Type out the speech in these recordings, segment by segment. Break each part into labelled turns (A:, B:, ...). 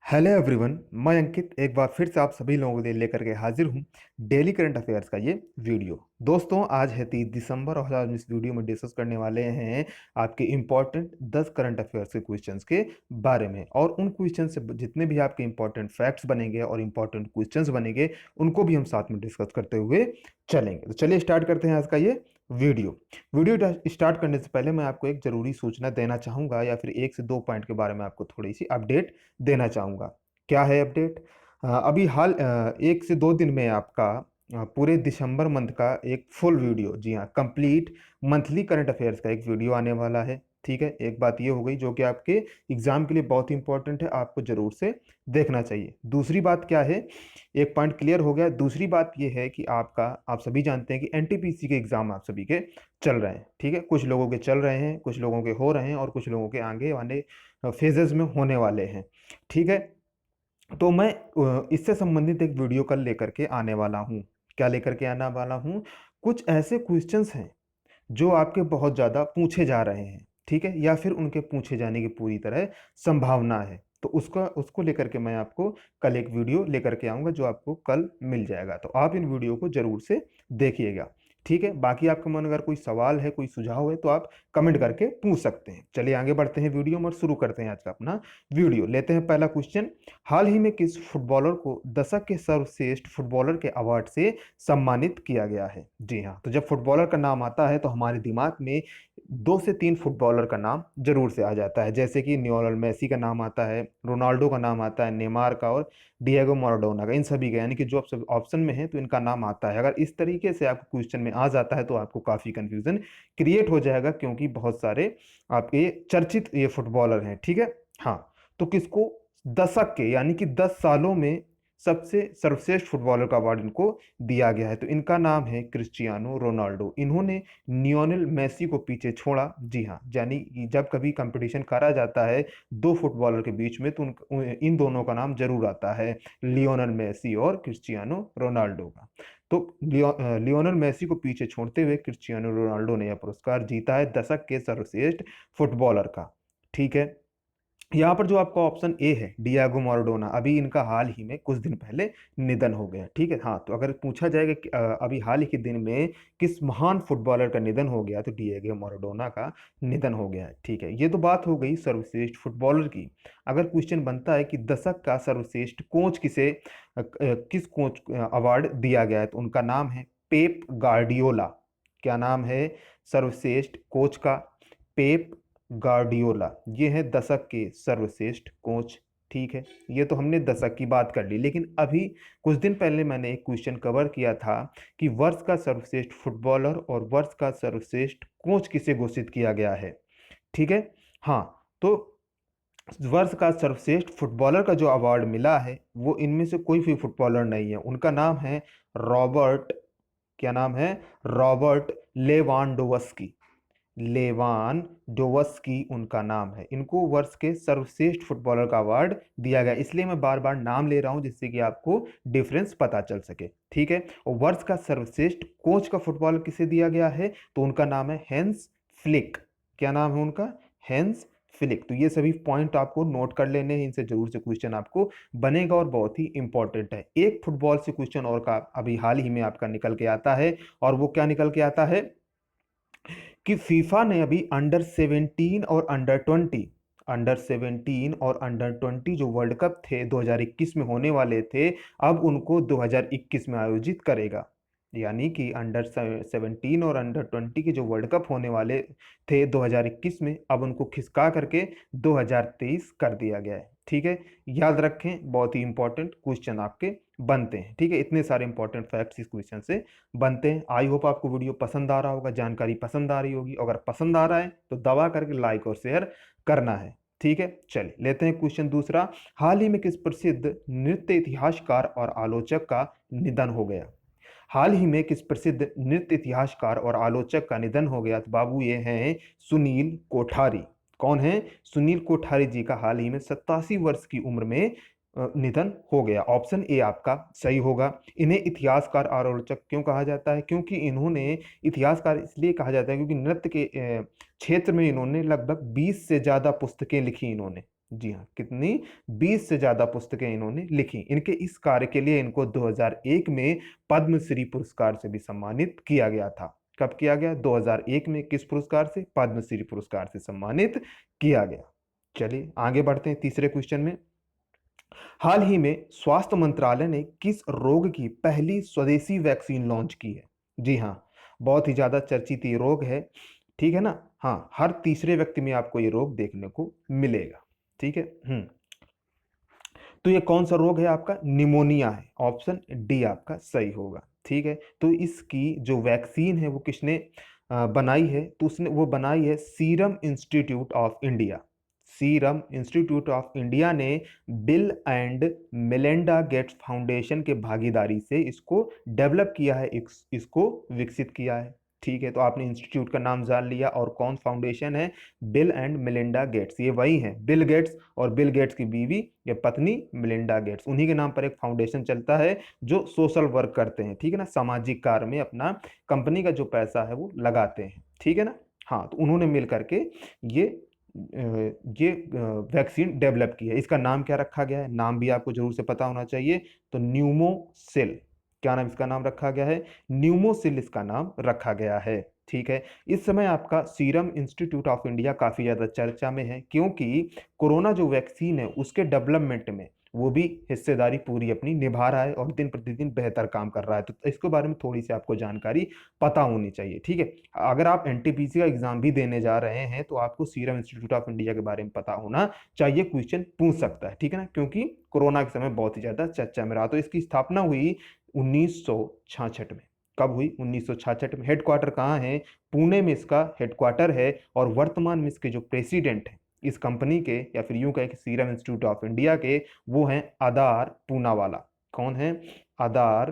A: Hello everyone, मैं अंकित एक बार फिर से आप सभी लोगों के लिए लेकर के हाजिर हूँ डेली करंट अफेयर्स का ये वीडियो। दोस्तों, आज है 30 दिसंबर और हम इस वीडियो में डिस्कस करने वाले हैं आपके इम्पोर्टेंट 10 करंट अफेयर्स के क्वेश्चंस के बारे में। और उन क्वेश्चन से जितने भी आपके इम्पोर्टेंट फैक्ट्स बनेंगे और इम्पोर्टेंट क्वेश्चंस बनेंगे उनको भी हम साथ में डिस्कस करते हुए चलेंगे। तो चलिए स्टार्ट करते हैं आज का ये वीडियो। वीडियो स्टार्ट करने से पहले मैं आपको एक जरूरी सूचना देना चाहूंगा, या फिर एक से दो पॉइंट के बारे में आपको थोड़ी सी अपडेट देना चाहूंगा। क्या है अपडेट? अभी हाल 1 से 2 दिन में आपका पूरे दिसंबर मंथ का एक फुल वीडियो, जी हाँ, कंप्लीट मंथली करंट अफेयर्स का एक वीडियो आने वाला है। ठीक है, एक बात ये हो गई जो कि आपके एग्जाम के लिए बहुत इंपॉर्टेंट है, आपको जरूर से देखना चाहिए। दूसरी बात क्या है, एक पॉइंट क्लियर हो गया। दूसरी बात ये है कि आप सभी जानते हैं कि एनटीपीसी के एग्जाम आप सभी के चल रहे हैं। ठीक है, कुछ लोगों के चल रहे हैं, कुछ लोगों के हो रहे हैं और कुछ लोगों के आगे आने फेजेस में होने वाले हैं। ठीक है, तो मैं इससे संबंधित एक वीडियो कल लेकर के आने वाला हूँ। क्या लेकर के आने वाला हूँ? कुछ ऐसे क्वेश्चंस हैं जो आपके बहुत ज़्यादा पूछे जा रहे हैं, ठीक है, या फिर उनके पूछे जाने की पूरी तरह संभावना है। तो उसको उसको लेकर के मैं आपको कल एक वीडियो लेकर के आऊँगा जो आपको कल मिल जाएगा। तो आप इन वीडियो को जरूर से देखिएगा। ठीक है, बाकी आपके मन अगर कोई सवाल है, कोई सुझाव है तो आप कमेंट करके पूछ सकते हैं। चलिए आगे बढ़ते हैं वीडियो में और शुरू करते हैं आज का अपना वीडियो। लेते हैं पहला क्वेश्चन। हाल ही में किस फुटबॉलर को दशक के सर्वश्रेष्ठ फुटबॉलर के अवार्ड से सम्मानित किया गया है? जी हाँ, तो जब फुटबॉलर का नाम आता है तो हमारे दिमाग में 2 से 3 फुटबॉलर का नाम जरूर से आ जाता है, जैसे कि लियोनेल मेसी का नाम आता है, रोनाल्डो का नाम आता है, नेमार का और डिएगो माराडोना का। इन सभी का, यानी कि जो सब ऑप्शन में है तो इनका नाम आता है। अगर इस तरीके से आपको क्वेश्चन में आ जाता है तो आपको काफी कंफ्यूजन क्रिएट हो जाएगा, क्योंकि बहुत सारे आपके चर्चित ये फुटबॉलर हैं। ठीक है, हाँ, तो किसको दशक के यानी कि 10 सालों में सबसे सर्वश्रेष्ठ फुटबॉलर का अवार्ड इनको दिया गया है? तो इनका नाम है क्रिस्टियानो रोनाल्डो। इन्होंने लियोनेल मेसी को पीछे छोड़ा। जी हाँ, यानी कि जब कभी कंपटीशन करा जाता है दो फुटबॉलर के बीच में तो इन दोनों का नाम जरूर आता है, लियोनेल मेसी और क्रिस्टियानो रोनाल्डो का। तो लियोनेल मेसी को पीछे छोड़ते हुए क्रिस्टियानो रोनाल्डो ने यह पुरस्कार जीता है दशक के सर्वश्रेष्ठ फुटबॉलर का। ठीक है, यहाँ पर जो आपका ऑप्शन ए है डियागो माराडोना, अभी इनका हाल ही में कुछ दिन पहले निधन हो गया। ठीक है, हाँ, तो अगर पूछा जाएगा कि अभी हाल ही के दिन में किस महान फुटबॉलर का निधन हो गया, तो डिएगो माराडोना का निधन हो गया है। ठीक है, ये तो बात हो गई सर्वश्रेष्ठ फुटबॉलर की। अगर क्वेश्चन बनता है कि दशक का सर्वश्रेष्ठ कोच किस कोच अवार्ड दिया गया है, तो उनका नाम है पेप गार्डियोला। क्या नाम है सर्वश्रेष्ठ कोच का? Pep Guardiola. ये है दशक के सर्वश्रेष्ठ कोच। ठीक है, ये तो हमने दशक की बात कर ली, लेकिन अभी कुछ दिन पहले मैंने एक क्वेश्चन कवर किया था कि वर्ष का सर्वश्रेष्ठ फुटबॉलर और वर्ष का सर्वश्रेष्ठ कोच किसे घोषित किया गया है। ठीक है, हाँ, तो वर्ष का सर्वश्रेष्ठ फुटबॉलर का जो अवार्ड मिला है वो इनमें से कोई भी फुटबॉलर नहीं है। उनका नाम है रॉबर्ट, क्या नाम है? Robert Lewandowski. लेवान डोवस्की उनका नाम है। इनको वर्ष के सर्वश्रेष्ठ फुटबॉलर का अवार्ड दिया गया, इसलिए मैं बार बार नाम ले रहा हूं जिससे कि आपको डिफरेंस पता चल सके। ठीक है, और वर्ष का सर्वश्रेष्ठ कोच का फुटबॉलर किसे दिया गया है, तो उनका नाम है हेंस फ्लिक। क्या नाम है उनका? Hence flick. तो ये सभी पॉइंट आपको नोट कर लेने हैं, इनसे जरूर से क्वेश्चन आपको बनेगा और बहुत ही इंपॉर्टेंट है। एक फुटबॉल से क्वेश्चन और का अभी हाल ही में आपका निकल के आता है, और वो क्या निकल के आता है कि फीफा ने अभी अंडर 17 और अंडर 20 जो वर्ल्ड कप थे 2021 में होने वाले थे, अब उनको 2021 में आयोजित करेगा। यानी कि अंडर 17 और अंडर 20 के जो वर्ल्ड कप होने वाले थे 2021 में, अब उनको खिसका करके 2023 कर दिया गया है। ठीक है, याद रखें, बहुत ही इंपॉर्टेंट क्वेश्चन आपके बनते हैं। ठीक है, इतने सारे इंपॉर्टेंट फैक्ट्स इस क्वेश्चन से बनते हैं। आई होप आपको वीडियो पसंद आ रहा होगा, जानकारी पसंद आ रही होगी। अगर पसंद आ रहा है तो दबा करके लाइक और शेयर करना है। ठीक है, चलिए लेते हैं क्वेश्चन दूसरा। हाल ही में किस प्रसिद्ध नृत्य इतिहासकार और आलोचक का निधन हो गया? हाल ही में किस प्रसिद्ध नृत्य इतिहासकार और आलोचक का निधन हो गया? तो बाबू ये हैं सुनील कोठारी। कौन है? सुनील कोठारी जी का हाल ही में 87 वर्ष की उम्र में निधन हो गया। ऑप्शन ए आपका सही होगा। इन्हें इतिहासकार और आलोचक क्यों कहा जाता है? क्योंकि इन्होंने, इतिहासकार इसलिए कहा जाता है क्योंकि नृत्य के क्षेत्र में इन्होंने लगभग 20 से ज्यादा पुस्तकें लिखी इन्होंने। जी हाँ, कितनी? 20 से ज्यादा पुस्तकें इन्होंने लिखी। इनके इस कार्य के लिए इनको 2001 में पद्मश्री पुरस्कार से भी सम्मानित किया गया था। कब किया गया? 2001 में। किस पुरस्कार से? पद्मश्री पुरस्कार से सम्मानित किया गया। चलिए आगे बढ़ते हैं तीसरे क्वेश्चन में। हाल ही में स्वास्थ्य मंत्रालय ने किस रोग की पहली स्वदेशी वैक्सीन लॉन्च की है? जी हाँ, बहुत ही ज्यादा चर्चित ये रोग है, ठीक है ना। हाँ, हर तीसरे व्यक्ति में आपको ये रोग देखने को मिलेगा, ठीक है। तो ये कौन सा रोग है? आपका निमोनिया है। ऑप्शन डी आपका सही होगा, ठीक है। तो इसकी जो वैक्सीन है वो किसने बनाई है? तो उसने वो बनाई है serum institute of India. Serum institute of India ने Bill and Melinda Gates foundation के भागीदारी से इसको डेवलप किया है, इसको विकसित किया है, ठीक है। तो आपने इंस्टीट्यूट का नाम जान लिया, और कौन फाउंडेशन है? Bill and Melinda gets. ये वही है, बिल गेट्स और बिल गेट्स की बीवी या पत्नी मेलिंडा गेट्स, उन्हीं के नाम पर एक फाउंडेशन चलता है जो सोशल वर्क करते हैं, ठीक है ना, सामाजिक कार्य में अपना कंपनी का जो पैसा है वो लगाते हैं, ठीक है ना। हाँ, तो उन्होंने मिल करके ये ये वैक्सीन डेवलप की है। इसका नाम क्या रखा गया है? नाम भी आपको जरूर से पता होना चाहिए। तो न्यूमोसिल, क्या नाम इसका नाम रखा गया है? न्यूमोसिल इसका नाम रखा गया है, ठीक है। इस समय आपका सीरम इंस्टीट्यूट ऑफ इंडिया काफी ज्यादा चर्चा में है, क्योंकि कोरोना जो वैक्सीन है उसके डेवलपमेंट में वो भी हिस्सेदारी पूरी अपनी निभा रहा है और दिन प्रतिदिन बेहतर काम कर रहा है। तो इसके बारे में थोड़ी सी आपको जानकारी पता होनी चाहिए, ठीक है। अगर आप एनटीपीसी का एग्जाम भी देने जा रहे हैं तो आपको सीरम इंस्टीट्यूट ऑफ इंडिया के बारे में पता होना चाहिए, क्वेश्चन पूछ सकता है, ठीक है ना, क्योंकि कोरोना के समय बहुत ही ज्यादा चर्चा में रहा। तो इसकी स्थापना हुई 1966 में। कब हुई? 1966 में। हेडक्वार्टर कहाँ है? पुणे में इसका हेडक्वार्टर है। और वर्तमान में इसके जो प्रेसिडेंट हैं इस कंपनी के, या फिर यूं कहें कि सीरम इंस्टीट्यूट ऑफ इंडिया के, वो हैं आदार पूनावाला। कौन है? आदार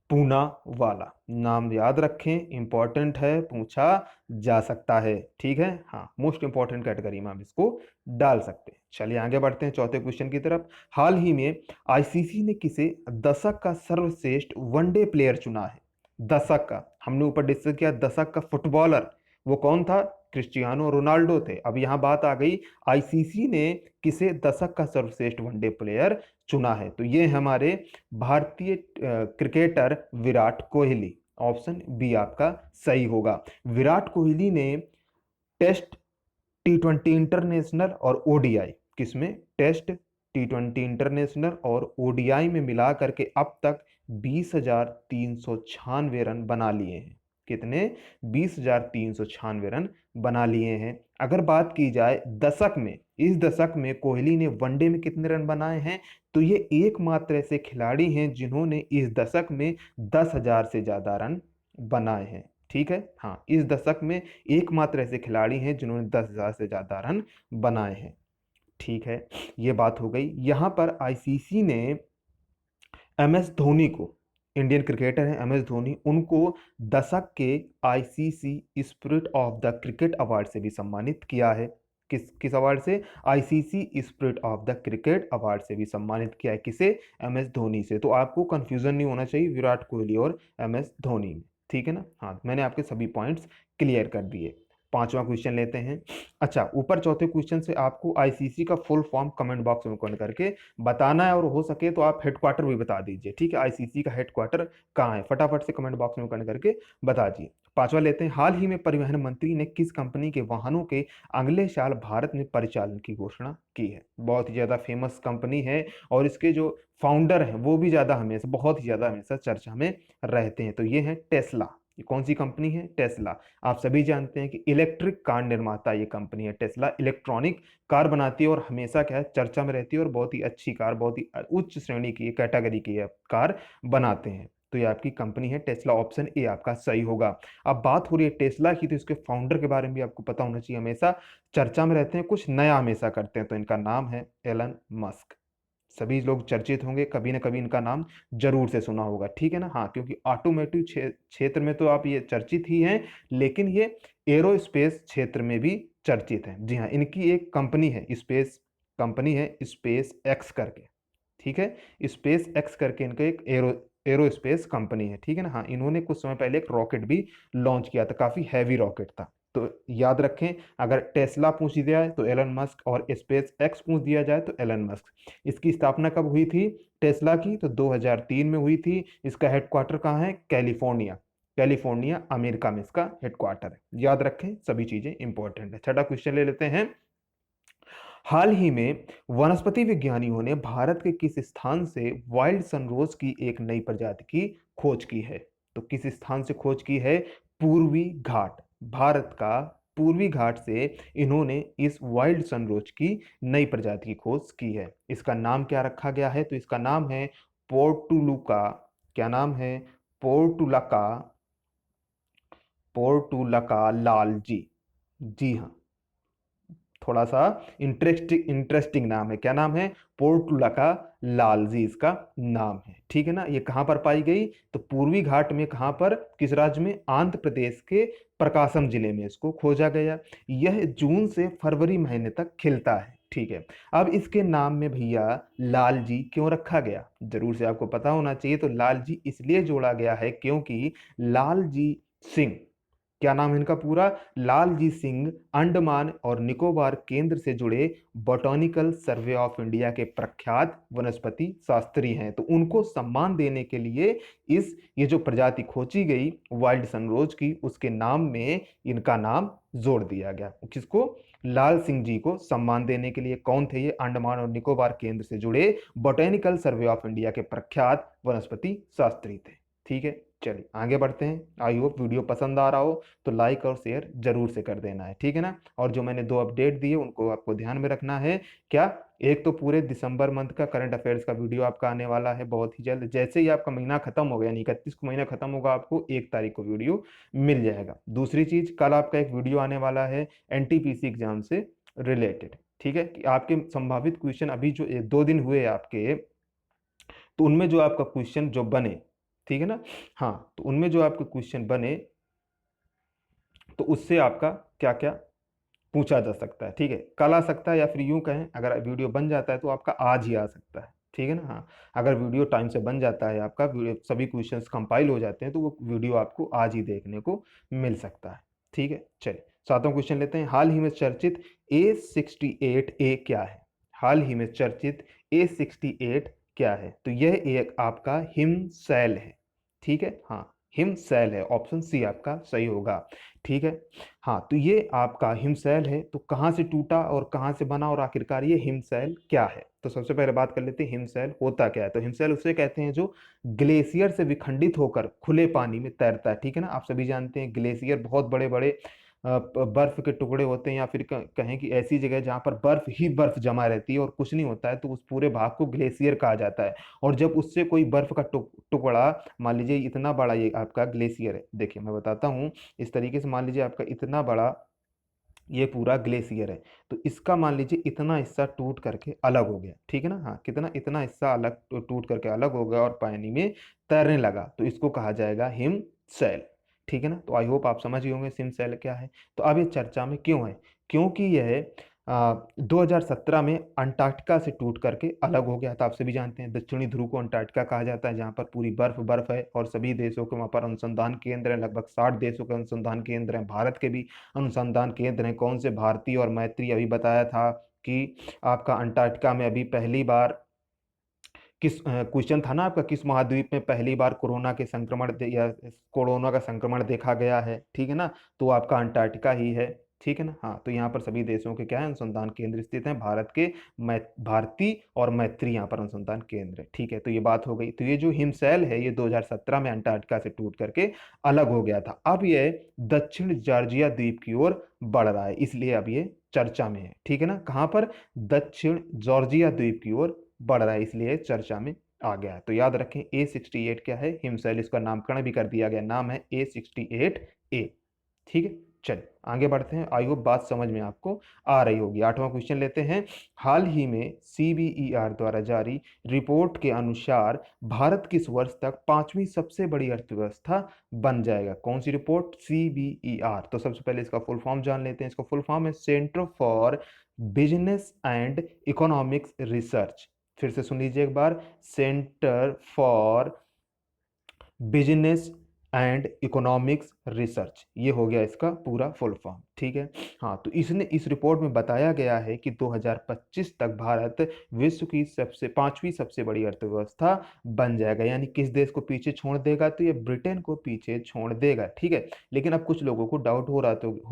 A: पूनावाला। नाम याद रखें, इंपॉर्टेंट है, पूछा जा सकता है, ठीक है। हाँ, मोस्ट इंपॉर्टेंट कैटेगरी में हम इसको डाल सकते हैं। चलिए आगे बढ़ते हैं चौथे क्वेश्चन की तरफ। हाल ही में आईसीसी ने किसे दशक का सर्वश्रेष्ठ वनडे प्लेयर चुना है? दशक का, हमने ऊपर डिस्कस किया दशक का फुटबॉलर, वो कौन था? क्रिस्टियानो रोनाल्डो थे। अब यहां बात आ गई आईसीसी ने किसे दशक का सर्वश्रेष्ठ वनडे प्लेयर चुना है? तो ये हमारे भारतीय cricketer Virat Kohli. Option B आपका सही होगा। विराट कोहली ने टेस्ट, टी20 इंटरनेशनल और ओडीआई, किसमें? टेस्ट, टी20 इंटरनेशनल और ओडीआई में मिला करके अब तक 20,396 रन बना लिए हैं। कितने? 20,396 रन बना लिए हैं। अगर बात की जाए दशक में, इस दशक में कोहली ने वनडे में कितने रन बनाए हैं? तो ये एकमात्र ऐसे खिलाड़ी हैं जिन्होंने इस दशक में 10,000 से ज्यादा रन बनाए हैं, ठीक है। हाँ, इस दशक में एकमात्र ऐसे खिलाड़ी हैं जिन्होंने 10,000 से ज्यादा रन बनाए हैं, ठीक है। ये बात हो गई। यहां पर आईसीसी ने एम एस धोनी को, इंडियन क्रिकेटर हैं एम एस धोनी, उनको दशक के ICC spirit of the cricket award से भी सम्मानित किया है। किस किस अवार्ड से? ICC spirit of the cricket award से भी सम्मानित किया है। किसे? एम एस धोनी से। तो आपको कंफ्यूजन नहीं होना चाहिए विराट कोहली और एम एस धोनी में, ठीक है ना। हाँ, मैंने आपके सभी पॉइंट्स क्लियर कर दिए। पांचवा क्वेश्चन लेते हैं। अच्छा, ऊपर चौथे क्वेश्चन से आपको आईसीसी का फुल फॉर्म कमेंट बॉक्स में कमेंट करके बताना है, और हो सके तो आप हेडक्वार्टर भी बता दीजिए, ठीक है। आईसीसी का हेडक्वार्टर कहाँ है? फटाफट से कमेंट बॉक्स में कमेंट करके बता दीजिए। पांचवा लेते हैं। हाल ही में परिवहन मंत्री ने किस कंपनी के वाहनों के अगले साल भारत में परिचालन की घोषणा की है? बहुत ही ज्यादा फेमस कंपनी है, और इसके जो फाउंडर हैं वो भी ज्यादा हमेशा, बहुत ही ज्यादा हमेशा चर्चा में रहते हैं। तो ये है टेस्ला। ये कौन सी कंपनी है? टेस्ला। आप सभी जानते हैं कि इलेक्ट्रिक कार निर्माता ये कंपनी है टेस्ला। इलेक्ट्रॉनिक कार बनाती है और हमेशा क्या है, चर्चा में रहती है, और बहुत ही अच्छी कार, बहुत ही उच्च श्रेणी की कैटेगरी की कार बनाते हैं। तो ये आपकी कंपनी है टेस्ला। ऑप्शन ए आपका सही होगा। अब बात हो रही है टेस्ला की, तो इसके फाउंडर के बारे में भी आपको पता होना चाहिए। हमेशा चर्चा में रहते हैं, कुछ नया हमेशा करते हैं। तो इनका नाम है एलन मस्क। सभी लोग चर्चित होंगे, कभी ना कभी इनका नाम जरूर से सुना होगा, ठीक है ना। हाँ, क्योंकि ऑटोमेटिव क्षेत्र में तो आप ये चर्चित ही हैं, लेकिन ये एरोस्पेस क्षेत्र में भी चर्चित हैं। जी हाँ, इनकी एक कंपनी है, स्पेस कंपनी है, स्पेस एक्स करके, ठीक है। स्पेस एक्स करके इनका एक एरोस्पेस कंपनी है, ठीक है ना। हाँ, इन्होंने कुछ समय पहले एक रॉकेट भी लॉन्च किया था, काफी हैवी रॉकेट था। तो याद रखें, अगर टेस्ला पूछ दिया है तो एलन मस्क, और स्पेस एक्स पूछ दिया जाए तो एलन मस्क। इसकी स्थापना कब हुई थी टेस्ला की? तो 2003 में हुई थी। इसका हेडक्वार्टर कहाँ है? कैलिफोर्निया। कैलिफोर्निया अमेरिका में इसका हेडक्वार्टर है। याद रखें, सभी चीजें इंपॉर्टेंट है। छठा क्वेश्चन ले लेते हैं। हाल ही में वनस्पति विज्ञानियों ने भारत के किस स्थान से वाइल्ड सनरोज की एक नई प्रजाति की खोज की है? तो किस स्थान से खोज की है? पूर्वी घाट, भारत का पूर्वी घाट से इन्होंने इस वाइल्ड सनरोज की नई प्रजाति की खोज की है। इसका नाम क्या रखा गया है? तो इसका नाम है पोर्टुलुका। क्या नाम है? पोर्टुलका। पोर्टुलका लाल जी। जी हाँ, थोड़ा सा इंटरेस्टिंग नाम है। क्या नाम है? पोर्टुलका लालजी इसका नाम है। ठीक है ना। ये कहाँ पर पाई गई? तो पूर्वी घाट में। कहाँ पर? किस राज्य में? आंध्र प्रदेश के प्रकाशम जिले में इसको खोजा गया। यह जून से फरवरी महीने तक खिलता है। ठीक है। अब इसके नाम में भैया लाल जी क्यों रखा गया? जरूर से आपको पता होना चाहिए। तो लाल जी इसलिए जोड़ा गया है क्योंकि लाल जी सिंह, क्या नाम है इनका पूरा? लालजी सिंह अंडमान और निकोबार केंद्र से जुड़े बॉटनिकल सर्वे ऑफ इंडिया के प्रख्यात वनस्पति शास्त्री हैं। तो उनको सम्मान देने के लिए इस ये जो प्रजाति खोजी गई वाइल्ड सनरोज की, उसके नाम में इनका नाम जोड़ दिया गया। किसको? लाल सिंह जी को सम्मान देने के लिए। कौन थे ये? अंडमान और निकोबार केंद्र से जुड़े बॉटनिकल सर्वे ऑफ इंडिया के प्रख्यात वनस्पति शास्त्री थे। ठीक है, चलिए आगे बढ़ते हैं। आई होप वीडियो पसंद आ रहा हो तो लाइक और शेयर जरूर से कर देना है। ठीक है ना। और जो मैंने 2 अपडेट दिए उनको आपको ध्यान में रखना है। क्या? एक तो पूरे दिसंबर मंथ का करंट अफेयर्स का वीडियो आपका आने वाला है बहुत ही जल्द। जैसे ही आपका महीना खत्म हो गया, यानी 31 को महीना खत्म होगा, आपको 1 तारीख को वीडियो मिल जाएगा। दूसरी चीज, कल आपका एक वीडियो आने वाला है एनटीपीसी एग्जाम से रिलेटेड। ठीक है, कि आपके संभावित क्वेश्चन अभी जो 2 दिन हुए आपके, तो उनमें जो आपका क्वेश्चन जो बने, ठीक है ना, हाँ, तो उनमें जो आपके क्वेश्चन बने, तो उससे आपका क्या क्या पूछा जा सकता है। ठीक है, कल आ सकता है, या फिर यूं कहें अगर वीडियो बन जाता है तो आपका आज ही आ सकता है। ठीक है ना। हाँ, अगर वीडियो टाइम से बन जाता है, आपका सभी क्वेश्चंस कंपाइल हो जाते हैं, तो वो वीडियो आपको आज ही देखने को मिल सकता है। ठीक है, चलिए 7वां क्वेश्चन लेते हैं। हाल ही में चर्चित A68A क्या है? हाल ही में चर्चित A68 क्या है? तो यह एक आपका हिमशैल है। ठीक है, हाँ, हिमशैल है। ऑप्शन सी आपका सही होगा। ठीक है, हाँ, तो ये आपका हिमशैल है। तो कहाँ से टूटा और कहाँ से बना, और आखिरकार ये हिमशैल क्या है? तो सबसे पहले बात कर लेते हैं हिमशैल होता क्या है। तो हिमशैल उसे कहते हैं जो ग्लेशियर से विखंडित होकर खुले पानी में तैरता है। ठीक है ना। आप सभी जानते हैं ग्लेशियर बहुत बड़े बड़े बर्फ के टुकड़े होते हैं, या फिर कहें कि ऐसी जगह जहाँ पर बर्फ ही बर्फ जमा रहती है और कुछ नहीं होता है, तो उस पूरे भाग को ग्लेशियर कहा जाता है। और जब उससे कोई बर्फ का टुकड़ा, मान लीजिए इतना बड़ा ये आपका ग्लेशियर है, देखिए मैं बताता हूँ। इस तरीके से मान लीजिए आपका इतना बड़ा ये पूरा ग्लेशियर है, तो इसका मान लीजिए इतना हिस्सा टूट करके अलग हो गया। ठीक है ना। हाँ, कितना? इतना हिस्सा अलग टूट करके अलग हो गया और पानी में तैरने लगा, तो इसको कहा जाएगा हिमशैल। ठीक है ना। तो आई होप आप समझ गए होंगे हिमशैल क्या है। तो अब ये चर्चा में क्यों है? क्योंकि यह 2017 में अंटार्कटिका से टूट करके अलग हो गया था। आप सभी जानते हैं दक्षिणी ध्रुव को अंटार्कटिका कहा जाता है, जहाँ पर पूरी बर्फ बर्फ है, और सभी देशों के वहाँ पर अनुसंधान केंद्र हैं। लगभग 60 देशों के अनुसंधान केंद्र हैं। भारत के भी अनुसंधान केंद्र हैं। कौन से? भारती और मैत्री। अभी बताया था कि आपका अंटार्कटिका में अभी पहली बार किस क्वेश्चन था ना आपका, किस महाद्वीप में पहली बार या कोरोना का संक्रमण देखा गया है? ठीक है ना। तो आपका अंटार्कटिका ही है। ठीक है ना। हाँ, तो यहाँ पर सभी देशों के क्या है, अनुसंधान केंद्र स्थित हैं। भारत के भारती और मैत्री यहाँ पर अनुसंधान केंद्र है। ठीक है, तो ये बात हो गई। तो ये जो हिमशैल है, ये 2017 में अंटार्कटिका से टूट करके अलग हो गया था। अब ये दक्षिण जॉर्जिया द्वीप की ओर बढ़ रहा है, इसलिए अब ये चर्चा में है। ठीक है ना। कहाँ पर? दक्षिण जॉर्जिया द्वीप की ओर बढ़ रहा है, इसलिए चर्चा में आ गया है। तो याद रखें A68 क्या है? हिमशैल। इसका नामकरण भी कर दिया गया, नाम है A68A। ठीक है, चलिए आगे बढ़ते हैं। आई होप बात समझ में आपको आ रही होगी। 8वां क्वेश्चन लेते हैं। हाल ही में CBER द्वारा जारी रिपोर्ट के अनुसार भारत किस वर्ष तक 5वीं सबसे बड़ी अर्थव्यवस्था बन जाएगा? कौन सी रिपोर्ट? CBER। तो सबसे पहले इसका फुल फॉर्म जान लेते हैं। इसका फुल फॉर्म है centre for business and economics research. फिर से सुन लीजिए एक बार, centre for business and economics research, ये हो गया इसका पूरा फुल फॉर्म। ठीक है। हाँ, तो इसने इस रिपोर्ट में बताया गया है कि 2025 तक भारत विश्व की सबसे पांचवी सबसे बड़ी अर्थव्यवस्था बन जाएगा। यानी किस देश को पीछे छोड़ देगा, तो ये ब्रिटेन को पीछे छोड़ देगा। ठीक है। लेकिन अब कुछ लोगों को डाउट हो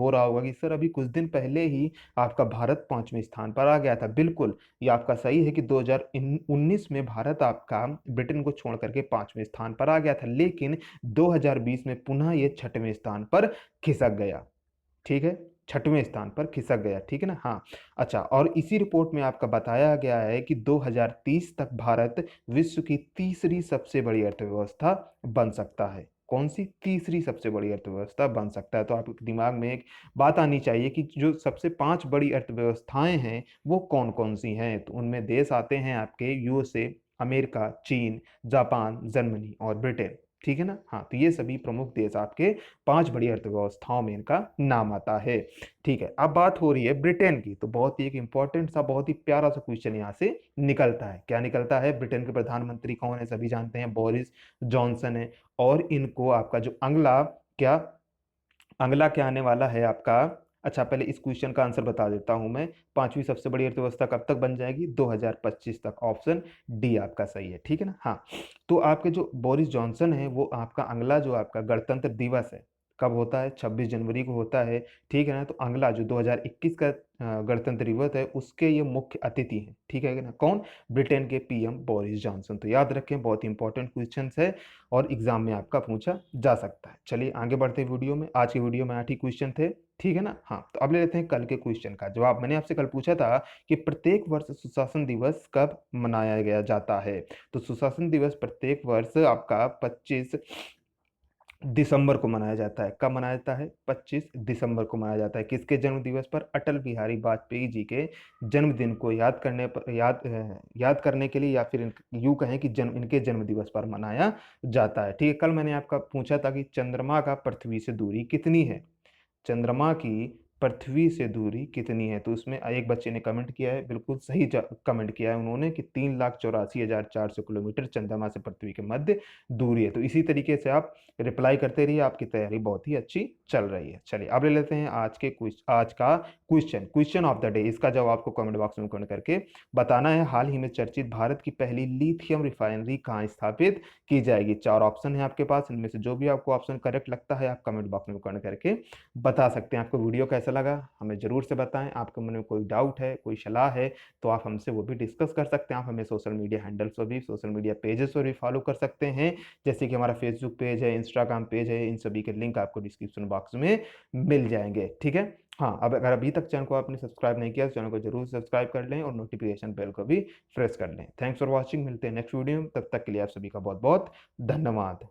A: रहा होगा कि सर अभी कुछ दिन पहले ही आपका भारत पांचवें स्थान पर आ गया था। बिल्कुल, ये आपका सही है कि 2019 में भारत आपका ब्रिटेन को छोड़ करके पांचवें स्थान पर आ गया था, लेकिन 2020 में पुनः ये छठवें स्थान पर खिसक गया। ठीक है, छठवें स्थान पर खिसक गया। ठीक है ना। हाँ, अच्छा, और इसी रिपोर्ट में आपका बताया गया है कि 2030 तक भारत विश्व की तीसरी सबसे बड़ी अर्थव्यवस्था बन सकता है। कौन सी तीसरी सबसे बड़ी अर्थव्यवस्था बन सकता है? तो आपके दिमाग में एक बात आनी चाहिए कि जो सबसे पांच बड़ी अर्थव्यवस्थाएं हैं वो कौन कौन सी हैं। तो उनमें देश आते हैं आपके यूएसए, अमेरिका, चीन, जापान, जर्मनी और ब्रिटेन। ठीक है ना। हाँ, तो ये सभी प्रमुख देश आपके पांच बड़ी अर्थव्यवस्थाओं में इनका नाम आता है। ठीक है, अब बात हो रही है ब्रिटेन की, तो बहुत ही एक इंपॉर्टेंट सा, बहुत ही प्यारा सा क्वेश्चन यहाँ से निकलता है। क्या निकलता है? ब्रिटेन के प्रधानमंत्री कौन है? सभी जानते हैं, बोरिस जॉनसन है। और इनको आपका जो अगला क्या आने वाला है आपका। अच्छा, पहले इस क्वेश्चन का आंसर बता देता हूं मैं। पांचवी सबसे बड़ी अर्थव्यवस्था कब तक बन जाएगी? 2025 तक। ऑप्शन डी आपका सही है। ठीक है ना। हाँ, तो आपके जो बोरिस जॉनसन है वो आपका अगला जो आपका गणतंत्र दिवस है, कब होता है? 26 जनवरी को होता है। ठीक है ना। तो अगला जो 2021 का गणतंत्र दिवस है उसके ये मुख्य अतिथि हैं। ठीक है ना। कौन? ब्रिटेन के पीएम बोरिस जॉनसन। तो याद रखें, बहुत इंपॉर्टेंट क्वेश्चन है और एग्जाम में आपका पूछा जा सकता है। चलिए आगे बढ़ते हैं वीडियो में। आज की वीडियो में 8 ही क्वेश्चन थे। ठीक है ना। हाँ, तो अब ले लेते हैं कल के क्वेश्चन का जवाब। मैंने आपसे कल पूछा था कि प्रत्येक वर्ष सुशासन दिवस कब मनाया गया जाता है। तो सुशासन दिवस प्रत्येक वर्ष आपका 25 दिसंबर को मनाया जाता है। कब मनाया जाता है? 25 दिसंबर को मनाया जाता है। किसके जन्म दिवस पर? अटल बिहारी वाजपेयी जी के जन्मदिन को याद करने के लिए, या फिर यूं कहें कि इनके जन्म दिवस पर मनाया जाता है। ठीक है। कल मैंने आपका पूछा था कि चंद्रमा का पृथ्वी से दूरी कितनी है। चंद्रमा की पृथ्वी से दूरी कितनी है? तो उसमें एक बच्चे ने कमेंट किया है, बिल्कुल सही कमेंट किया है उन्होंने, कि 3,84,400 किलोमीटर चंद्रमा से पृथ्वी के मध्य दूरी है। तो इसी तरीके से आप रिप्लाई करते रहिए, आपकी तैयारी बहुत ही अच्छी चल रही है। चलिए अब ले लेते हैं आज का क्वेश्चन ऑफ द डे। इसका जवाब आपको कमेंट बॉक्स में कमेंट करके बताना है। हाल ही में चर्चित भारत की पहली लिथियम रिफाइनरी कहाँ स्थापित की जाएगी? चार ऑप्शन है आपके पास, इनमें से जो भी आपको ऑप्शन करेक्ट लगता है आप कमेंट बॉक्स में कमेंट करके बता सकते हैं। आपको वीडियो कैसा लगा हमें जरूर से बताएं। आपके मन में कोई डाउट है, कोई सलाह है, तो आप हमसे वो भी डिस्कस कर सकते हैं। आप हमें सोशल मीडिया हैंडल्स पर भी, सोशल मीडिया पेजेस पर भी फॉलो कर सकते हैं, जैसे कि हमारा फेसबुक पेज है, इंस्टाग्राम पेज है। इन सभी के लिंक आपको डिस्क्रिप्शन बॉक्स में मिल जाएंगे। ठीक है। हाँ, अब अगर अभी तक चैनल को आपने सब्सक्राइब नहीं किया तो चैनल को जरूर सब्सक्राइब कर लें और नोटिफिकेशन बेल को भी प्रेस कर लें। Thanks for watching. मिलते हैं नेक्स्ट वीडियो में, तब तक के लिए आप सभी का बहुत बहुत धन्यवाद।